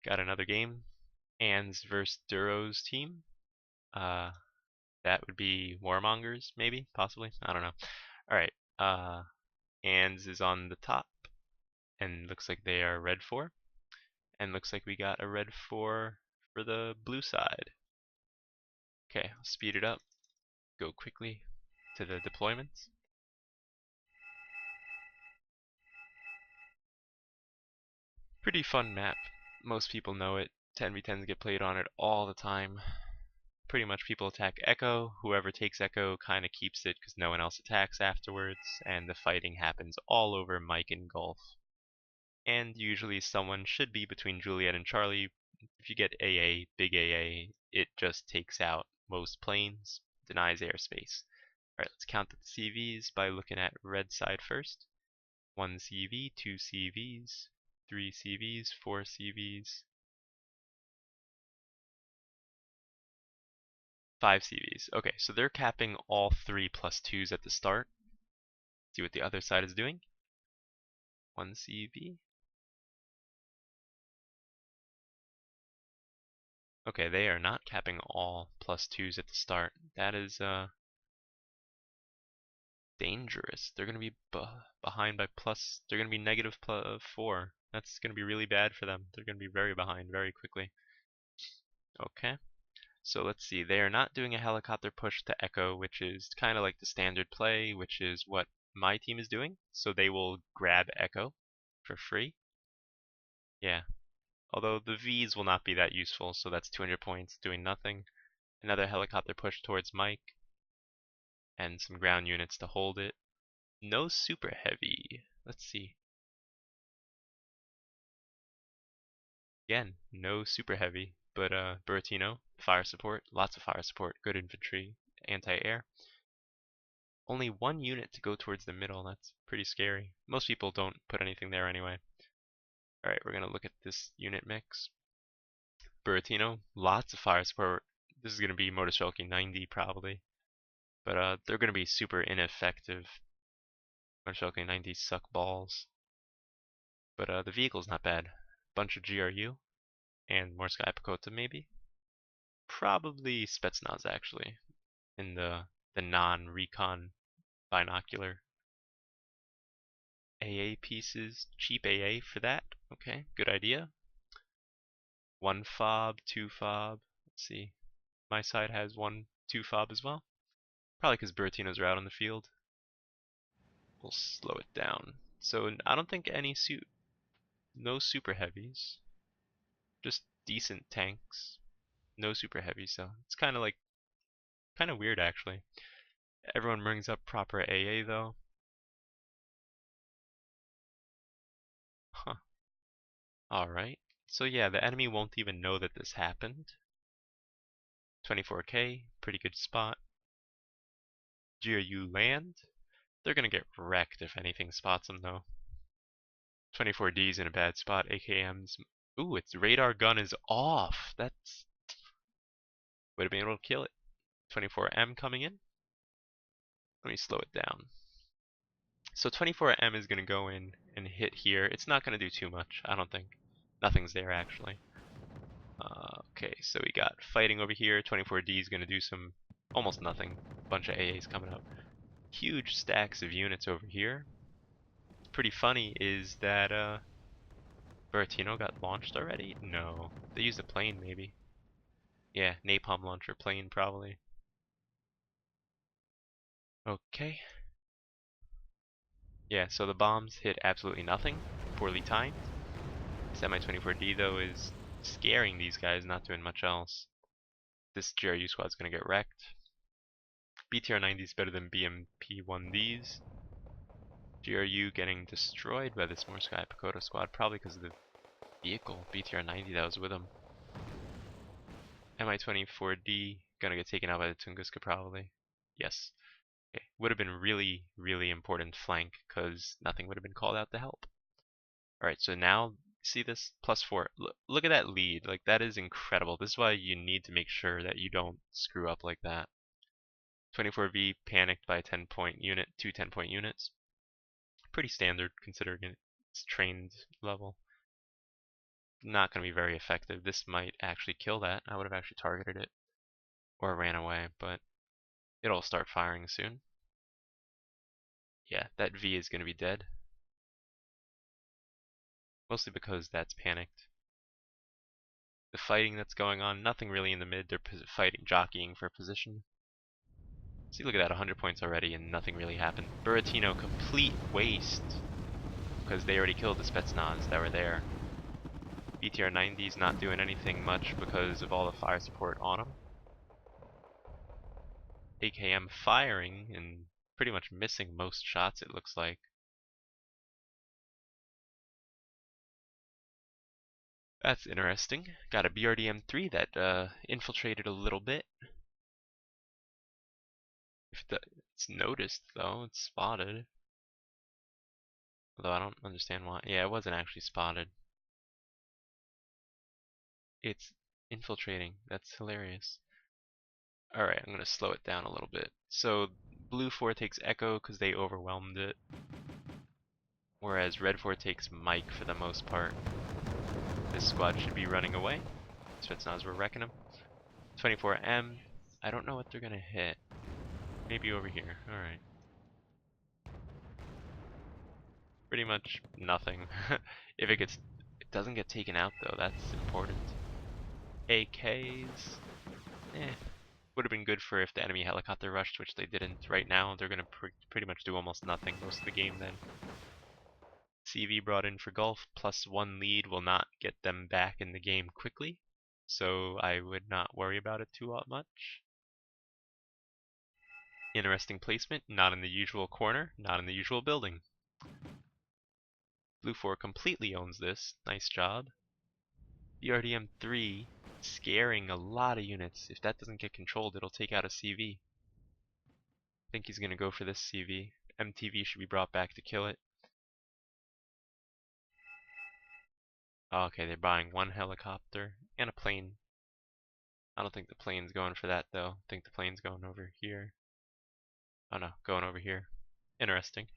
got another game. Anne's versus Duro's team. That would be Warmongers, maybe, possibly. I don't know. All right. Anne's is on the top, and looks like they are red 4. And looks like we got a red 4 for the blue side. Okay, I'll speed it up. Go quickly to the deployments. Pretty fun map. Most people know it. 10v10s get played on it all the time. Pretty much people attack Echo. Whoever takes Echo kind of keeps it because no one else attacks afterwards, and the fighting happens all over Mike and Golf. And usually someone should be between Juliet and Charlie. If you get AA, big AA, it just takes out most planes, denies airspace. Alright, let's count the CVs by looking at red side first. 1 CV, 2 CVs, 3 CVs, 4 CVs, 5 CVs. Okay, so they're capping all 3 plus 2s at the start. See what the other side is doing. 1 CV. Okay, they are not capping all plus 2s at the start. That is dangerous. They're going to be behind by plus. They're going to be negative 4. That's going to be really bad for them. They're going to be very behind very quickly. Okay. So let's see, they are not doing a helicopter push to Echo, which is kind of like the standard play, which is what my team is doing. So they will grab Echo for free. Yeah. Although the Vs will not be that useful, so that's 200 points doing nothing. Another helicopter push towards Mike. And some ground units to hold it. No super heavy. Let's see. Again, no super heavy, but Buratino, fire support, lots of fire support, good infantry, anti-air. Only 1 unit to go towards the middle, that's pretty scary. Most people don't put anything there anyway. Alright, we're gonna look at this unit mix. Buratino, lots of fire support. This is gonna be Motorshulky 90 probably. But they're gonna be super ineffective. Motorshulky 90 suck balls. But the vehicle's not bad. Bunch of GRU. And more Sky Pakota maybe? Probably Spetsnaz actually. In the non-recon binocular. AA pieces, cheap AA for that. Okay, good idea. 1 fob, 2 fob. Let's see. My side has 1, 2 fob as well. Probably because Buratino's are out on the field. We'll slow it down. So I don't think no super heavies. Just decent tanks. No super heavies, so it's kind of weird actually. Everyone brings up proper AA though. Huh. Alright. So yeah, the enemy won't even know that this happened. 24k, pretty good spot. GRU land. They're gonna get wrecked if anything spots them though. 24D's in a bad spot. AKM's. Ooh, its radar gun is off. That's would have been able to kill it. 24M coming in. Let me slow it down. So 24M is gonna go in and hit here. It's not gonna do too much, I don't think. Nothing's there actually. Okay, so we got fighting over here. 24D is gonna do some almost nothing. Bunch of AAs coming up. Huge stacks of units over here. Pretty funny is that Buratino got launched already? No. They used a plane maybe. Yeah, napalm launcher plane probably. Okay. Yeah, so the bombs hit absolutely nothing. Poorly timed. Semi-24D though is scaring these guys, not doing much else. This GRU squad's gonna get wrecked. BTR-90 is better than BMP-1Ds. GRU getting destroyed by this more Sky Pakota squad, probably because of the vehicle, BTR-90 that was with him. Mi-24D gonna get taken out by the Tunguska probably. Yes. Okay. Would have been really, really important flank because nothing would have been called out to help. Alright, so now see this +4. Look at that lead. Like that is incredible. This is why you need to make sure that you don't screw up like that. 24V panicked by a 10-point unit, 2 10-point units. Pretty standard considering its trained level. not going to be very effective. This might actually kill that. I would have actually targeted it or ran away, but it'll start firing soon. Yeah, that V is going to be dead. Mostly because that's panicked. The fighting that's going on, nothing really in the mid. They're fighting, jockeying for position. See, look at that, 100 points already and nothing really happened. Buratino, complete waste. Because they already killed the Spetsnaz that were there. BTR 90's not doing anything much because of all the fire support on them. AKM firing and pretty much missing most shots, it looks like. That's interesting. Got a BRDM-3 that infiltrated a little bit. It's noticed though, it's spotted. Although I don't understand why. Yeah, it wasn't actually spotted. It's infiltrating. That's hilarious. Alright, I'm gonna slow it down a little bit. So, Blue 4 takes Echo because they overwhelmed it. Whereas Red 4 takes Mike for the most part. This squad should be running away. Spetsnaz were wrecking them. 24M. I don't know what they're gonna hit. Maybe over here. Alright. Pretty much nothing. If it doesn't get taken out though, that's important. AKs. Would have been good for if the enemy helicopter rushed, which they didn't. Right now, they're gonna pretty much do almost nothing most of the game then. CV brought in for Gulf, +1 lead will not get them back in the game quickly, so I would not worry about it too much. Interesting placement, not in the usual corner, not in the usual building. Blue 4 completely owns this, nice job. BRDM-3 scaring a lot of units. If that doesn't get controlled, it'll take out a CV. I think he's gonna go for this CV. MTV should be brought back to kill it. Oh, okay, they're buying one helicopter and a plane. I don't think the plane's going for that though. I think the plane's going over here. Oh no, going over here. Interesting.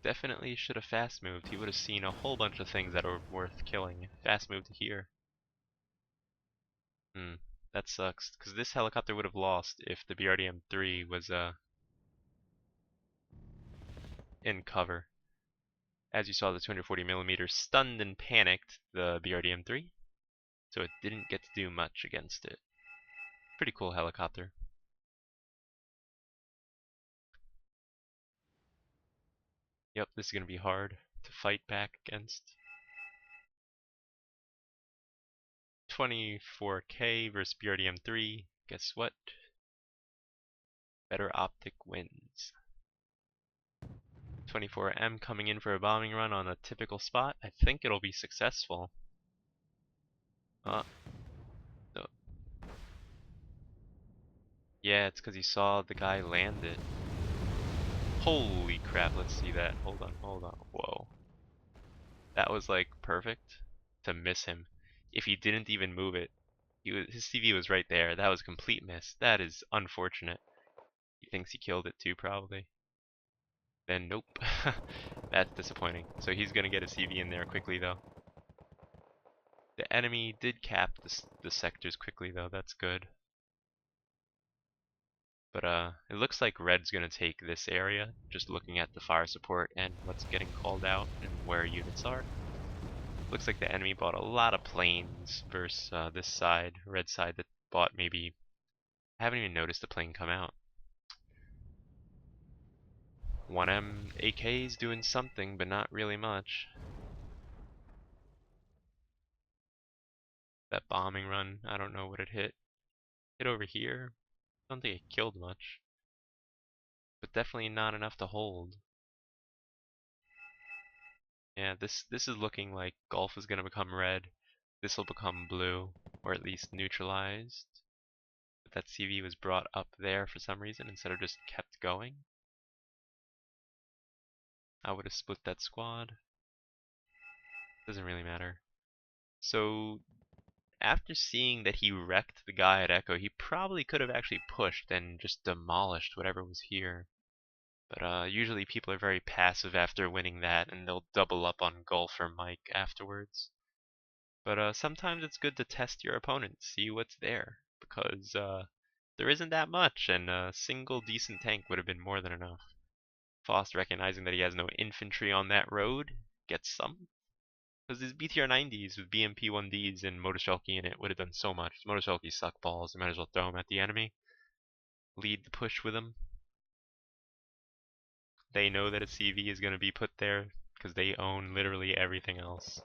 Definitely should have fast moved. He would have seen a whole bunch of things that are worth killing. Fast moved here. That sucks. Because this helicopter would have lost if the BRDM-3 was in cover. As you saw, the 240mm stunned and panicked the BRDM-3, so it didn't get to do much against it. Pretty cool helicopter. Yep, this is going to be hard to fight back against. 24K versus BRDM-3. Guess what? Better optic wins. 24M coming in for a bombing run on a typical spot. I think it'll be successful. No. Yeah, it's because he saw the guy land it. Holy crap, let's see that. Hold on, hold on. Whoa. That was like perfect to miss him. If he didn't even move it, his CV was right there. That was a complete miss. That is unfortunate. He thinks he killed it too, probably. Then nope. That's disappointing. So he's gonna get a CV in there quickly though. The enemy did cap the sectors quickly though. That's good. But it looks like Red's gonna take this area. Just looking at the fire support and what's getting called out and where units are. Looks like the enemy bought a lot of planes versus this side, red side, that bought maybe. I haven't even noticed the plane come out. 1M AK's doing something, but not really much. That bombing run, I don't know what it hit. Hit over here. I don't think it killed much. But definitely not enough to hold. Yeah, this is looking like Gulf is gonna become red. This will become blue, or at least neutralized. But that CV was brought up there for some reason instead of just kept going. I would have split that squad. Doesn't really matter. So after seeing that he wrecked the guy at Echo, he probably could have actually pushed and just demolished whatever was here. But usually people are very passive after winning that, and they'll double up on Gulf or Mike afterwards. But sometimes it's good to test your opponent, see what's there, because there isn't that much, and a single decent tank would have been more than enough. Faust, recognizing that he has no infantry on that road, gets some. Because his BTR-90s with BMP-1Ds and Motoshelki in it would have done so much. Motoshelki suck balls, you might as well throw them at the enemy. Lead the push with them. They know that a CV is going to be put there, because they own literally everything else.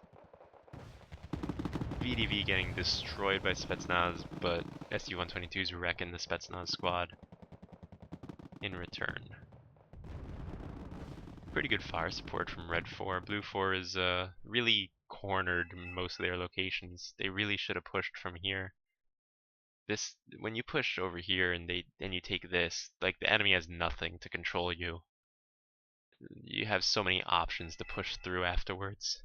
VDV getting destroyed by Spetsnaz, but SU-122's wrecking the Spetsnaz squad in return. Pretty good fire support from Red 4. Blue 4 is really cornered in most of their locations. They really should have pushed from here. This, when you push over here and you take this, like the enemy has nothing to control you. You have so many options to push through afterwards.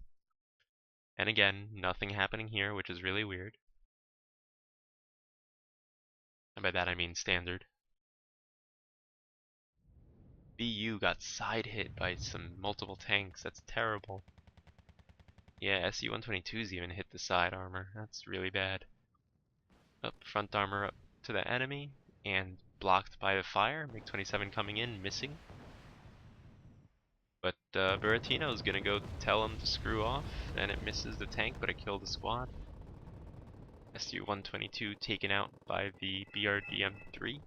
And again, nothing happening here, which is really weird. And by that I mean standard. BU got side hit by some multiple tanks. That's terrible. Yeah, SU-122's even hit the side armor. That's really bad. Up front armor up to the enemy and blocked by the fire. MiG-27 coming in, missing. But Buratino's gonna go tell him to screw off, and it misses the tank, but it killed the squad. SU-122 taken out by the BRDM-3.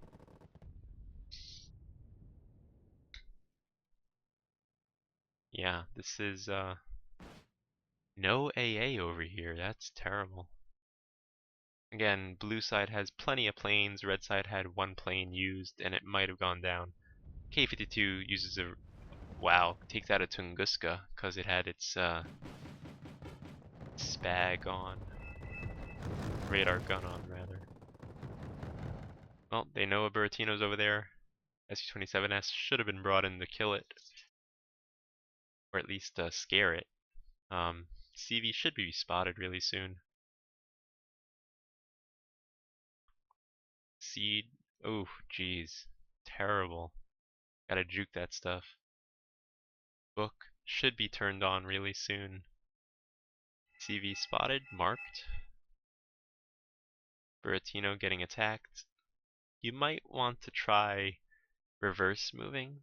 Yeah, this is no AA over here. That's terrible. Again, blue side has plenty of planes, red side had one plane used, and it might have gone down. K-52 uses a... wow, takes out a Tunguska, because it had its spag on. Radar gun on, rather. Well, they know a Buratino's over there. SU-27S should have been brought in to kill it. Or at least scare it. CV should be spotted really soon. Seed, oh jeez, terrible. Gotta juke that stuff. Book should be turned on really soon. CV spotted, marked. Buratino getting attacked. You might want to try reverse moving.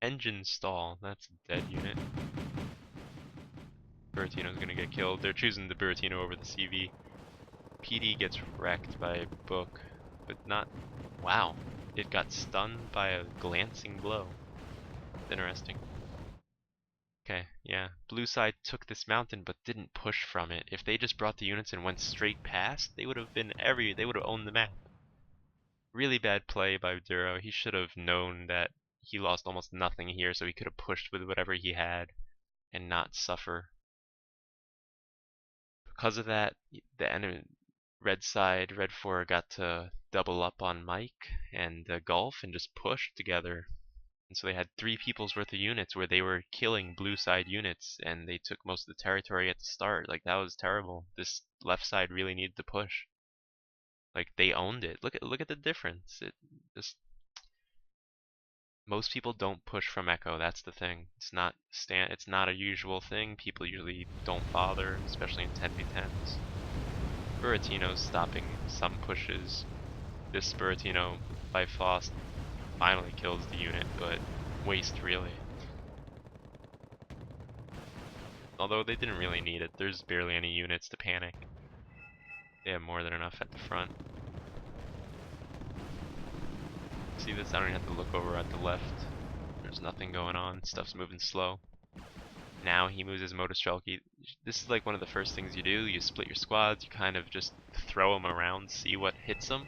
Engine stall, that's a dead unit. Buratino's gonna get killed. They're choosing the Buratino over the CV. PD gets wrecked by Book, but not... wow, it got stunned by a glancing blow. Interesting. Okay, yeah. Blue side took this mountain but didn't push from it. If they just brought the units and went straight past, they would have owned the map. Really bad play by Duro. He should have known that he lost almost nothing here, so he could have pushed with whatever he had and not suffer. Because of that, the enemy red side, red 4 got to double up on Mike and Gulf and just push together. And so they had 3 people's worth of units where they were killing blue side units, and they took most of the territory at the start. Like, that was terrible. This left side really needed to push. Like, they owned it. Look at the difference. It just... most people don't push from Echo. That's the thing. It's not a usual thing. People usually don't bother, especially in 10v10s. Buratino's stopping some pushes. This Buratino by Faust finally kills the unit, but waste really. Although they didn't really need it. There's barely any units to panic. They have more than enough at the front. See this? I don't even have to look over at the left. There's nothing going on. Stuff's moving slow. Now he moves his Motoshelki. This is like one of the first things you do. You split your squads. You kind of just throw them around, see what hits them.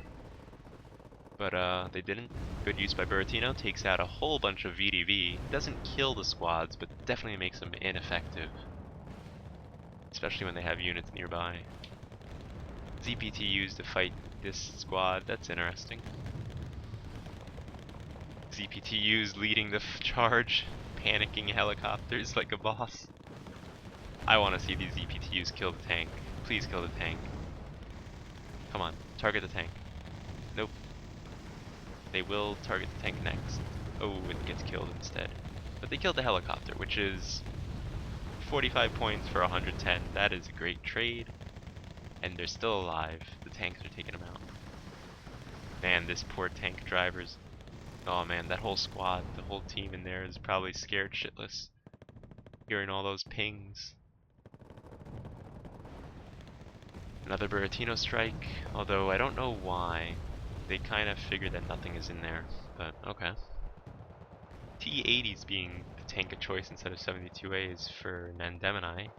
But they didn't. Good use by Buratino. Takes out a whole bunch of VDV. Doesn't kill the squads, but definitely makes them ineffective. Especially when they have units nearby. ZPT used to fight this squad. That's interesting. ZPTU's leading the charge, panicking helicopters like a boss. I want to see these ZPTUs kill the tank. Please kill the tank. Come on, target the tank. Nope. They will target the tank next, Oh, it gets killed instead. But they killed the helicopter, which is 45 points for 110. That is a great trade. And they're still alive. The tanks are taking them out. Man, this poor tank driver's... Oh man, that whole squad, the whole team in there is probably scared shitless. Hearing all those pings. Another Buratino strike, although I don't know why. They kind of figured that nothing is in there, but okay. T-80's being the tank of choice instead of 72As for Nandemini.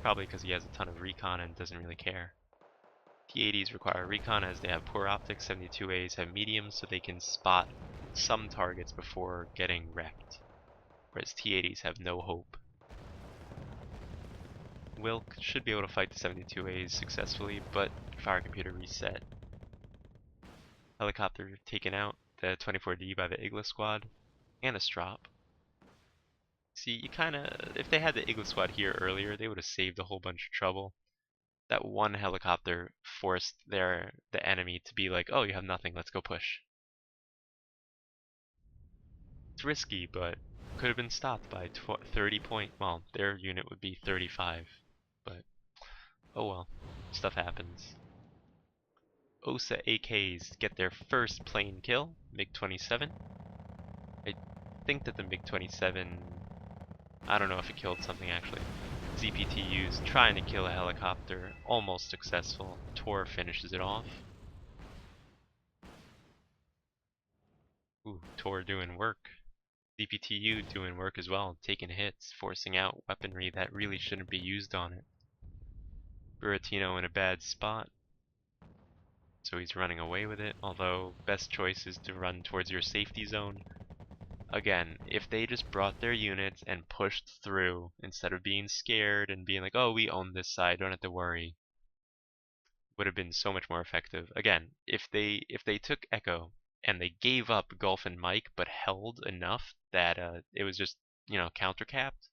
Probably because he has a ton of recon and doesn't really care. T-80s require recon as they have poor optics, 72As have medium so they can spot some targets before getting wrecked. Whereas T-80s have no hope. Wilk should be able to fight the 72As successfully, but fire computer reset. Helicopter taken out, the 24D by the Igla squad, and a strop. See, you kinda, if they had the Igla squad here earlier, they would have saved a whole bunch of trouble. That one helicopter forced the enemy to be like, oh, you have nothing, let's go push. It's risky, but could have been stopped by 30 point, well, their unit would be 35, but oh well, stuff happens. OSA AKs get their first plane kill, MiG-27. I think that the MiG-27, I don't know if it killed something actually. ZPTU's trying to kill a helicopter, almost successful. Tor finishes it off. Ooh, Tor doing work. ZPTU doing work as well, taking hits, forcing out weaponry that really shouldn't be used on it. Buratino in a bad spot, so he's running away with it, although best choice is to run towards your safety zone. Again, if they just brought their units and pushed through instead of being scared and being like, oh, we own this side, don't have to worry, would have been so much more effective. Again, if they took Echo and they gave up Gulf and Mike but held enough that it was just, counter-capped,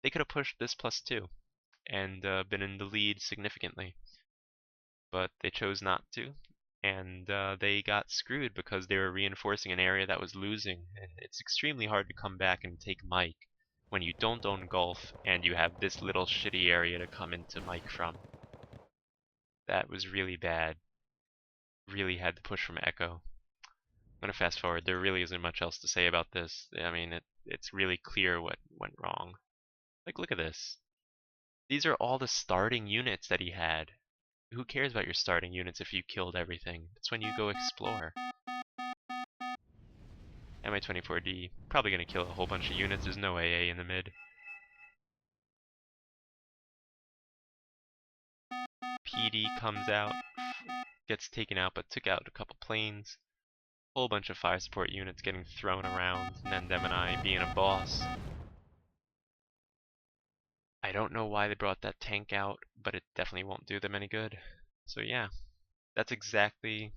they could have pushed this +2 and been in the lead significantly. But they chose not to, and they got screwed because they were reinforcing an area that was losing. It's extremely hard to come back and take Mike when you don't own Gulf and you have this little shitty area to come into Mike from. That was really bad. Really had to push from Echo. I'm gonna fast forward. There really isn't much else to say about this. I mean, it's really clear what went wrong. Like, look at this. These are all the starting units that he had. Who cares about your starting units if you killed everything? That's when you go explore. Mi-24D, probably gonna kill a whole bunch of units. There's no AA in the mid. PD comes out, gets taken out, but took out a couple planes. Whole bunch of fire support units getting thrown around, Nandemini being a boss. I don't know why they brought that tank out, but it definitely won't do them any good. So yeah, that's exactly...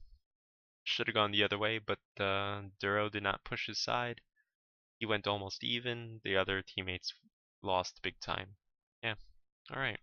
Should have gone the other way, but Duro did not push his side. He went almost even. The other teammates lost big time. Yeah, alright.